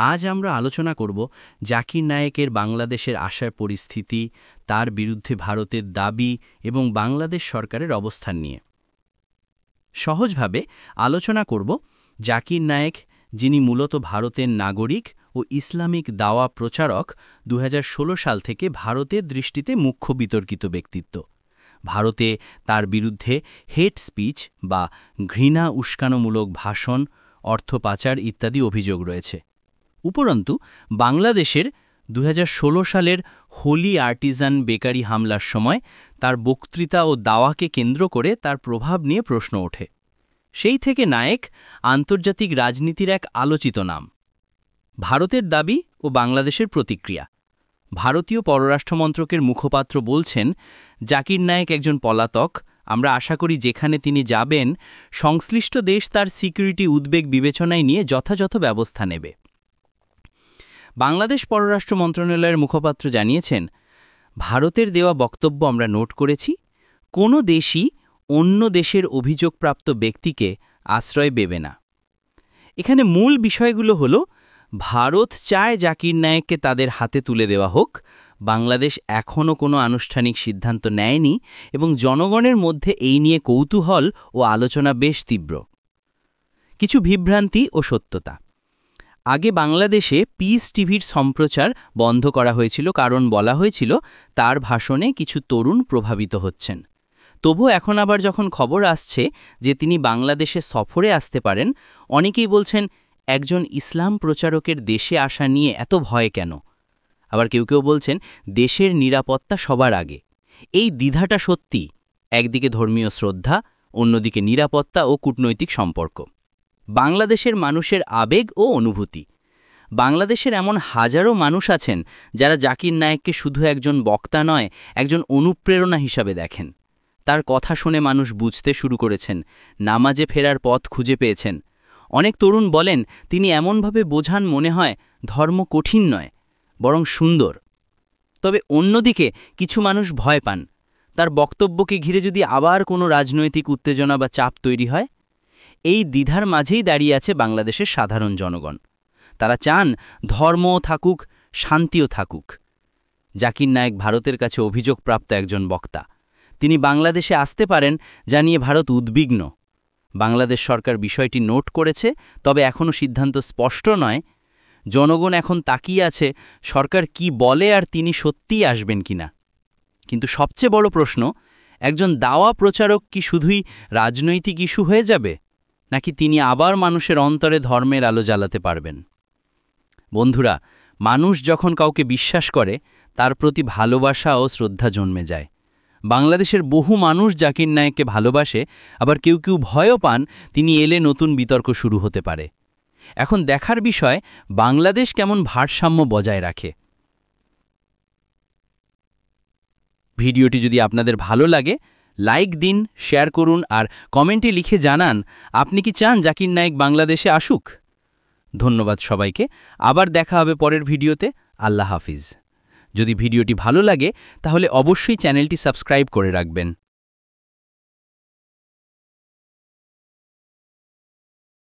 আজ আমরা আলোচনা করব জাকির নায়েকের বাংলাদেশের আসার পরিস্থিতি, তার বিরুদ্ধে ভারতের দাবি এবং বাংলাদেশ সরকারের অবস্থান নিয়ে। সহজভাবে আলোচনা করব জাকির নায়েক, যিনি মূলত ভারতের নাগরিক ও ইসলামিক দাওয়া প্রচারক, ২০১৬ সাল থেকে ভারতের দৃষ্টিতে মুখ্য বিতর্কিত ব্যক্তিত্ব। ভারতে তার বিরুদ্ধে হেট স্পিচ বা ঘৃণা উস্কানোমূলক ভাষণ, অর্থ পাচার ইত্যাদি অভিযোগ রয়েছে। উপরন্তু বাংলাদেশের ২০১৬ সালের হোলি আর্টিজান বেকারি হামলার সময় তার বক্তৃতা ও দাওয়াকে কেন্দ্র করে তার প্রভাব নিয়ে প্রশ্ন ওঠে। সেই থেকে নায়েক আন্তর্জাতিক রাজনীতির এক আলোচিত নাম। ভারতের দাবি ও বাংলাদেশের প্রতিক্রিয়া। ভারতীয় পররাষ্ট্র মন্ত্রকের মুখপাত্র বলছেন, জাকির নায়েক একজন পলাতক। আমরা আশা করি যেখানে তিনি যাবেন, সংশ্লিষ্ট দেশ তার সিকিউরিটি উদ্বেগ বিবেচনায় নিয়ে যথাযথ ব্যবস্থা নেবে। বাংলাদেশ পররাষ্ট্র মন্ত্রণালয়ের মুখপাত্র জানিয়েছেন, ভারতের দেওয়া বক্তব্য আমরা নোট করেছি। কোনো দেশই অন্য দেশের অভিযোগপ্রাপ্ত ব্যক্তিকে আশ্রয় দেবে না। এখানে মূল বিষয়গুলো হলো, ভারত চায় জাকির নায়েককে তাদের হাতে তুলে দেওয়া হোক। বাংলাদেশ এখনও কোনো আনুষ্ঠানিক সিদ্ধান্ত নেয়নি এবং জনগণের মধ্যে এই নিয়ে কৌতূহল ও আলোচনা বেশ তীব্র। কিছু বিভ্রান্তি ও সত্যতা। আগে বাংলাদেশে পিস টিভির সম্প্রচার বন্ধ করা হয়েছিল, কারণ বলা হয়েছিল তার ভাষণে কিছু তরুণ প্রভাবিত হচ্ছেন। তবু এখন আবার যখন খবর আসছে যে তিনি বাংলাদেশে সফরে আসতে পারেন, অনেকেই বলছেন, একজন ইসলাম প্রচারকের দেশে আসা নিয়ে এত ভয় কেন? আবার কেউ কেউ বলছেন, দেশের নিরাপত্তা সবার আগে। এই দ্বিধাটা সত্যি। একদিকে ধর্মীয় শ্রদ্ধা, অন্যদিকে নিরাপত্তা ও কূটনৈতিক সম্পর্ক। বাংলাদেশের মানুষের আবেগ ও অনুভূতি। বাংলাদেশের এমন হাজারো মানুষ আছেন যারা জাকির নায়েককে শুধু একজন বক্তা নয়, একজন অনুপ্রেরণা হিসাবে দেখেন। তার কথা শুনে মানুষ বুঝতে শুরু করেছেন, নামাজে ফেরার পথ খুঁজে পেয়েছেন। অনেক তরুণ বলেন, তিনি এমনভাবে বোঝান মনে হয় ধর্ম কঠিন নয়, বরং সুন্দর। তবে অন্যদিকে কিছু মানুষ ভয় পান, তার বক্তব্যকে ঘিরে যদি আবার কোনো রাজনৈতিক উত্তেজনা বা চাপ তৈরি হয়। এই দ্বিধার মাঝেই দাঁড়িয়ে আছে বাংলাদেশের সাধারণ জনগণ। তারা চান ধর্মও থাকুক, শান্তিও থাকুক। জাকির নায়েক ভারতের কাছে অভিযোগপ্রাপ্ত একজন বক্তা। তিনি বাংলাদেশে আসতে পারেন, যা নিয়ে ভারত উদ্বিগ্ন। বাংলাদেশ সরকার বিষয়টি নোট করেছে, তবে এখনও সিদ্ধান্ত স্পষ্ট নয়। জনগণ এখন তাকিয়ে আছে সরকার কি বলে আর তিনি সত্যিই আসবেন কিনা। কিন্তু সবচেয়ে বড় প্রশ্ন, একজন দাওয়া প্রচারক কি শুধুই রাজনৈতিক ইস্যু হয়ে যাবে, নাকি তিনি আবার মানুষের অন্তরে ধর্মের আলো জ্বালাতে পারবেন? বন্ধুরা, মানুষ যখন কাউকে বিশ্বাস করে, তার প্রতি ভালোবাসা ও শ্রদ্ধা জন্মে যায়। বাংলাদেশের বহু মানুষ জাকির নায়েককে ভালোবাসে, আবার কেউ কেউ ভয়ও পান তিনি এলে নতুন বিতর্ক শুরু হতে পারে। এখন দেখার বিষয়, বাংলাদেশ কেমন ভারসাম্য বজায় রাখে। ভিডিওটি যদি আপনাদের ভালো লাগে, লাইক দিন, শেয়ার করুন আর কমেন্টে লিখে জানান আপনি কি চান জাকির নায়েক বাংলাদেশে আসুক। ধন্যবাদ সবাইকে। আবার দেখা হবে পরের ভিডিওতে। আল্লাহ হাফিজ। যদি ভিডিওটি ভালো লাগে তাহলে অবশ্যই চ্যানেলটি সাবস্ক্রাইব করে রাখবেন।